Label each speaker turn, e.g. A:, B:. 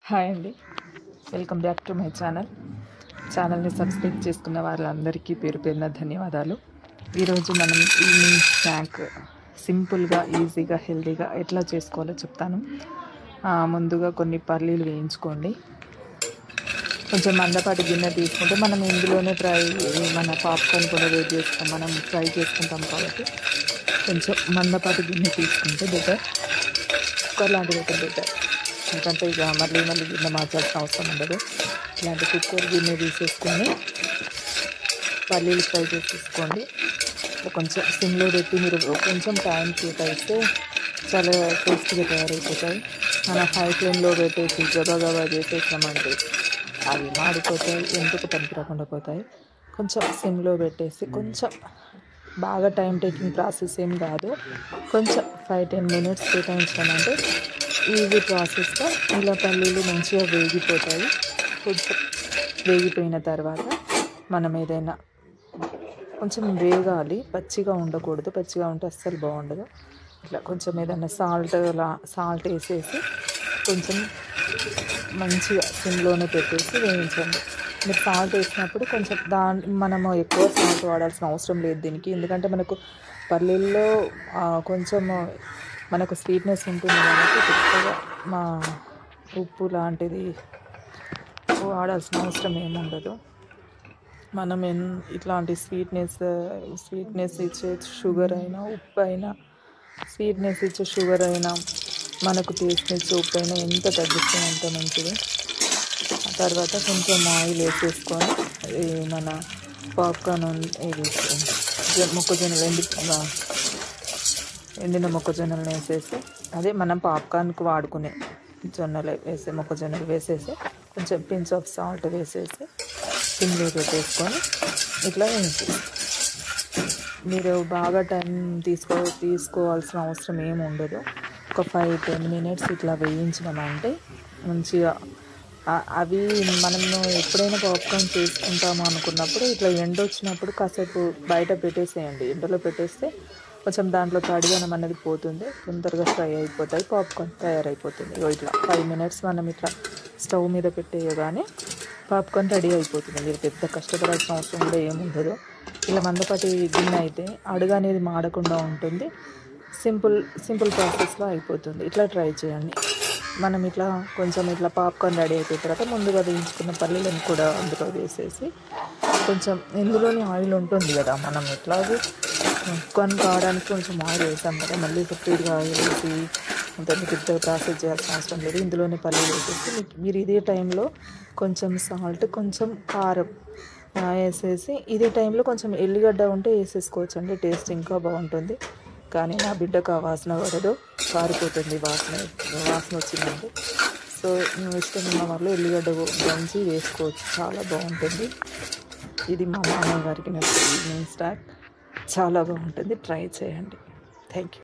A: Hi అండి, welcome back to my ఛానల్ని subscribe చేసుకున్న వాళ్ళందరికీ పేరు పేరున ధన్యవాదాలు. ఈరోజు మనం ఈవినింగ్ స్నాక్ సింపుల్గా ఈజీగా హెల్తీగా ఎట్లా చేసుకోవాలో చెప్తాను. ముందుగా కొన్ని పల్లీలు వేయించుకోండి. కొంచెం మందపాటి గిన్నె తీసుకుంటే మనం ఇందులోనే మన పాప్కార్న్ కూడా వేడి చేస్తాం, మనం ఫ్రై చేసుకుంటాం కాబట్టి కొంచెం మందపాటి గిన్నె తీసుకుంటే బెటర్. కుక్కర్ లాంటిది అయితే బెటర్, ఎందుకంటే ఇక మళ్ళీ గిన్నె మార్చాల్సిన అవసరం ఉండదు. ఇలాంటి కుక్కర్ గిన్నె తీసేసుకొని పల్లీలు ఫ్రై చేసేసుకోండి. కొంచెం సిమ్లో పెట్టి మీరు కొంచెం టైం కేటాయిస్తే చాలా టేస్టీగా తయారైపోతాయి. మనం హై ఫ్లేమ్లో పెట్టేసి గబా చేసేసామంటే అవి మాడిపోతాయి, ఎందుకు పనికి రాకుండా పోతాయి. కొంచెం సిమ్లో పెట్టేసి కొంచెం బాగా టైం టేకింగ్ ప్రాసెస్ ఏం కాదు, కొంచెం 5-10 మినిట్స్ కేటాయించామంటే ఈజీ ప్రాసెస్గా ఇలా పల్లీలు మంచిగా వేగిపోతాయి. కొంచెం వేగిపోయిన తర్వాత మనం ఏదైనా కొంచెం వేగాలి, పచ్చిగా ఉండకూడదు, పచ్చిగా ఉంటే అస్సలు బాగుండదు. ఇట్లా కొంచెం ఏదైనా సాల్ట్ వేసేసి కొంచెం మంచిగా సిమ్లోనే పెట్టేసి వేయించండి. మీరు సాల్ట్ వేసినప్పుడు కొంచెం మనము ఎక్కువ సాల్ట్ వాడాల్సిన అవసరం లేదు దీనికి, ఎందుకంటే మనకు పల్లీల్లో కొంచెం మనకు స్వీట్నెస్ ఉంటుంది కాబట్టి ఎక్కువగా ఉప్పు లాంటిది వాడాల్సిన అవసరం ఏముండదు. మనం ఇట్లాంటి స్వీట్నెస్ ఇచ్చే షుగర్ అయినా, ఉప్పు అయినా, స్వీట్నెస్ ఇచ్చే షుగర్ అయినా, మనకు టేస్ట్ని ఇచ్చే ఉప్పు అయినా ఎంత తగ్గిస్తే అంత మంచిది. ఆ తర్వాత కొంచెం ఆయిల్ వేసేసుకొని మన పాప్కార్న్ ఎండిన మొక్కజొన్నలు వేసేసి, అదే మనం పాప్కార్న్కి వాడుకునే మొక్కజొన్నలు వేసేసి కొంచెం పించ్ ఆఫ్ సాల్ట్ వేసేసి సిమ్లో పెట్టేసుకొని ఇట్లా వేసి, మీరు బాగా టైం తీసుకోవాల్సిన అవసరం ఏమి ఉండదు. ఒక 5-10 మినిట్స్ ఇట్లా వేయించినామంటే మంచిగా అవి మనము ఎప్పుడైనా పాప్కార్న్ చేసుకుంటాము అనుకున్నప్పుడు ఇట్లా ఎండ వచ్చినప్పుడు కాసేపు బయట పెట్టేసేయండి. ఎండలో పెట్టేస్తే కొంచెం దాంట్లో తడిదనం అనేది పోతుంది, తొందరగా ఫ్రై అయిపోతాయి, పాప్కార్న్ తయారైపోతుంది. ఇట్లా 5 మినిట్స్ మనం ఇట్లా స్టవ్ మీద పెట్టేయగానే పాప్కార్న్ రెడీ అయిపోతుంది. మీరు పెద్ద కష్టపడాల్సిన అవసరం కూడా ఏముండదు. ఇలా మందపాటి గిన్నె అయితే అడుగు అనేది మాడకుండా ఉంటుంది, సింపుల్ ప్రాసెస్లో అయిపోతుంది. ఇట్లా ట్రై చేయండి. మనం కొంచెం పాప్కార్న్ రెడీ అయిపోయిన తర్వాత ముందుగా వేయించుకున్న పల్లీలను కూడా అందులో వేసేసి, కొంచెం ఇందులోనే ఆయిల్ ఉంటుంది కదా, మనం ఎట్లాగో పాప్కార్న్ కావడానికి కొంచెం ఆయిల్ వేసాం కదా, మళ్ళీ సపరేట్గా ఆయిల్ వేసి దాన్ని పెద్దగా ప్రాసెస్ చేయాల్సిన అవసరం లేదు. ఇందులోనే పల్లీలు వేసేసి మీరు ఇదే టైంలో కొంచెం సాల్ట్, కొంచెం కారం వేసేసి, ఇదే టైంలో కొంచెం ఎల్లిగడ్డ ఉంటే వేసేసుకోవచ్చు అండి, టేస్ట్ ఇంకా బాగుంటుంది. కానీ నా బిడ్డకు ఆ వాసన పడదు, కారిపోతుంది వాసన వచ్చిందంటే. సో ఇష్టం ఉన్న వాళ్ళు ఎల్లిగడ్డ దంచి వేసుకోవచ్చు, చాలా బాగుంటుంది. ఇది మా మామయ్య గారికి నచ్చిన ఈవినింగ్ స్నాక్, చాలా బాగుంటుంది, ట్రై చేయండి. Thank you.